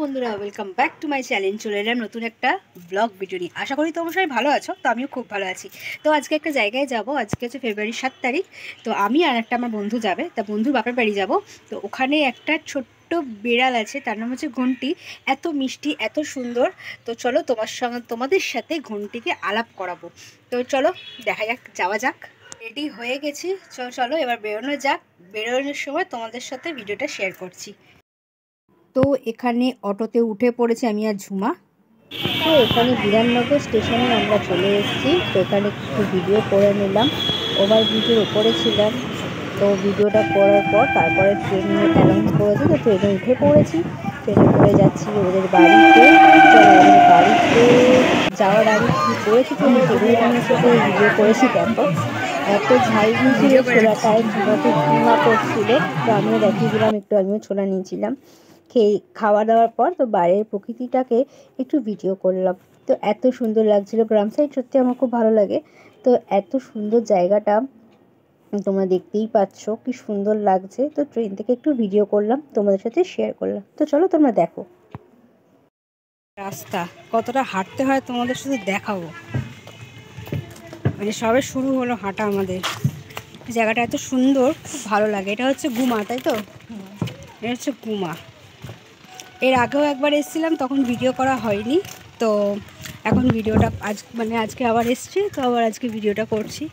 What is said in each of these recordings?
বন্ধুরা welcome back to my channel. চলে এলাম নতুন একটা ব্লগ ভিডিও নিয়ে। আশা করি তোমরা সবাই ভালো আছো। তো আমিও খুব ভালো আছি। তো আজকে একটা জায়গায় যাব। আজকে হচ্ছে ফেব্রুয়ারি 7 তারিখ। তো আমি আর একটা আমার বন্ধু যাবে। তা বন্ধুর বাপের বাড়ি যাব। তো ওখানে একটা ছোট্ট বিড়াল আছে, তার নাম হচ্ছে ঘন্টি। এত মিষ্টি, এত সুন্দর। তো চলো তোমাদের সাথে ঘন্টিকে আলাপ করাবো। তো চলো দেখা যাক, যাওয়া যাক। রেডি হয়ে গেছি, চলো এবার বেরোনো যাক। বেরোনোর সময় তোমাদের সাথে ভিডিওটা শেয়ার করছি। তো এখানে অটোতে উঠে পড়েছি আমি আর ঝুমা। তো এখানে বিধাননগর স্টেশনে আমরা চলে এসেছি। তো এখানে একটু ভিডিও করে নিলাম, ওভারব্রিজের ওপরে ছিলাম। তো ভিডিওটা করার পর তারপরে ট্রেনে অ্যানাউন্স করেছে, তো ট্রেনে উঠে পড়েছি। ট্রেনে করে যাচ্ছি ওদের বাড়িতে। চলো ওদের বাড়িতে যাওয়ার আগে কী করেছি তুমি সেগুলো তোমার সাথে ভিডিও করেছি। দেখো এত ঝাল দিয়েছিল ছোলাটায়, ঝুমা খুব ঘুমা করছিল। তো আমিও দেখিয়ে দিলাম একটু, আমিও ছোলা নিয়েছিলাম। খাওয়া দাওয়ার পর তো বাইরের প্রকৃতিটাকে একটু ভিডিও করলাম। তো এত সুন্দর লাগছিল, গ্রাম সাইড সত্যি আমার খুব ভালো লাগে। তো এত সুন্দর জায়গাটা তোমরা দেখতেই পাচ্ছ, কি সুন্দর লাগছে। তো ট্রেন থেকে একটু ভিডিও করলাম, তোমাদের সাথে শেয়ার করলাম। তো চলো তোমরা দেখো রাস্তা কতটা হাঁটতে হয়, তোমাদের শুধু দেখাবো। মানে সবে শুরু হলো হাঁটা আমাদের। জায়গাটা এত সুন্দর, খুব ভালো লাগে। এটা হচ্ছে গুমা, তাই তো? এটা হচ্ছে গুমা। এর আগেও একবার এসেছিলাম, তখন ভিডিও করা হয়নি। তো এখন ভিডিওটা আজকে আবার এসছি, তো আবার আজকে ভিডিওটা করছি।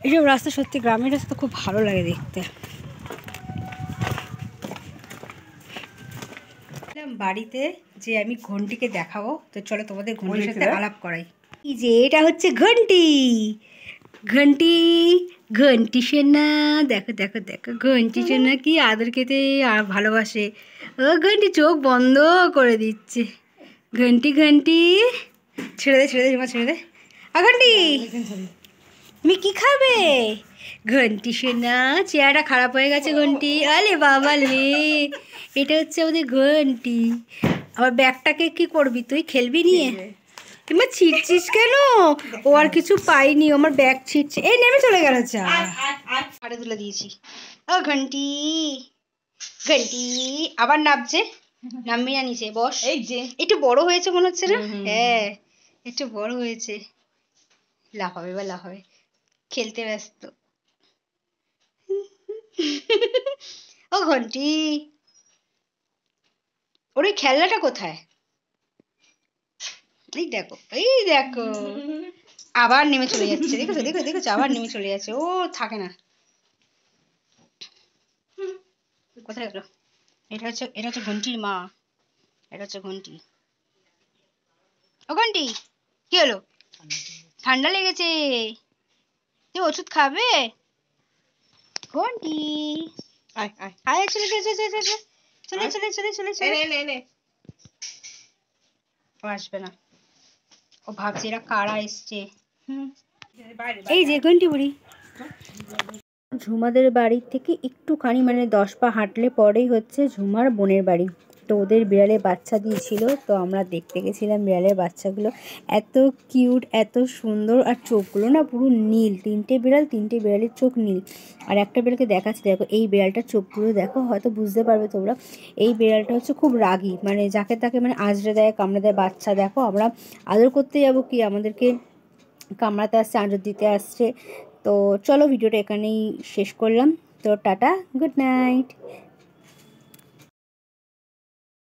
এইসব রাস্তা সত্যি, গ্রামের রাস্তা খুব ভালো লাগে দেখতে। বাড়িতে যে আমি ঘন্টিকে দেখাবো, তো চলো তোমাদের ঘন্টির সাথে আলাপ করাই। এই যে এটা হচ্ছে ঘন্টি। ঘন্টি, ঘন্টি সোনা, দেখো দেখো দেখো ঘন্টি সোনা কি আদর খেতে আর ভালোবাসে। ও ঘন্টি চোখ বন্ধ করে দিচ্ছে। ঘন্টি ঘন্টি ছেড়ে দে, ছেড়ে দে ঝুমা, ছেড়ে দে। ঘন্টি তুমি কি খাবে? ঘন্টি সোনা চেহারা খারাপ হয়ে গেছে ঘন্টি। আরে বাবা লে, এটা হচ্ছে আমাদের ঘন্টি। আবার ব্যাগটাকে কি করবি তুই? খেলবি নিয়ে? কিংবা ছিটছিস কেন? ও আর কিছু পাইনি, আমার ব্যাগ ছিটছে। এই নেমে চলে গেল। চা হাড়ে তুলে দিয়েছি। ও ঘন্টি, ঘন্টি আবার নামছে। নামবি না নিচে বস। এই যে একটু বড় হয়েছে মনে হচ্ছে না? হ্যাঁ একটু বড় হয়েছে। লাফাবে বা লাফাবে, খেলতে ব্যস্ত। ও ঘন্টি, ওর ওই খেলনাটা কোথায়? এই দেখো, এই দেখো আবার নেমে চলে যাচ্ছে। দেখেছো দেখেছো দেখেছো, আবার নেমে চলে যাচ্ছে। ও থাকে না। কোথায় গেল? এটা হচ্ছে ঘন্টির মা। এটা হচ্ছে ঘন্টি। ও ঘন্টি, কি হলো? ঠান্ডা লেগেছে, তুই ওষুধ খাবে? ঘন্টি আয় আয় আয়, চলে চলে চলে চলে চলে চলে চলে চলে চলে। ও আসবে না, ও ভাবছে এরা কারা এসছে। এই যে ঘন্টি বুড়ি। ঝুমাদের বাড়ির থেকে একটুখানি 10 পা হাঁটলে পরেই হচ্ছে ঝুমার বোনের বাড়ি। তো ওদের বিড়ালে বাচ্চা দিয়েছিল, তো আমরা দেখতে গেছিলাম বিড়ালের বাচ্চাগুলো। এত কিউট, এত সুন্দর, আর চোখগুলো না পুরো নীল। তিনটে বিড়ালের চোখ নীল। আর একটা বিড়ালকে দেখাচ্ছি, দেখো এই বিড়ালটার চোখগুলো দেখো, হয়তো বুঝতে পারবে তোমরা। এই বিড়ালটা হচ্ছে খুব রাগী, যাকে তাকে আঁচড়ে দেয়, কামড়ে দেয়। বাচ্চা দেখো, আমরা আদর করতে যাবো কি আমাদেরকে কামড়াতে আসছে, আঁচড় দিতে আসছে। তো চলো ভিডিওটা এখানেই শেষ করলাম। তো টাটা, গুড নাইট।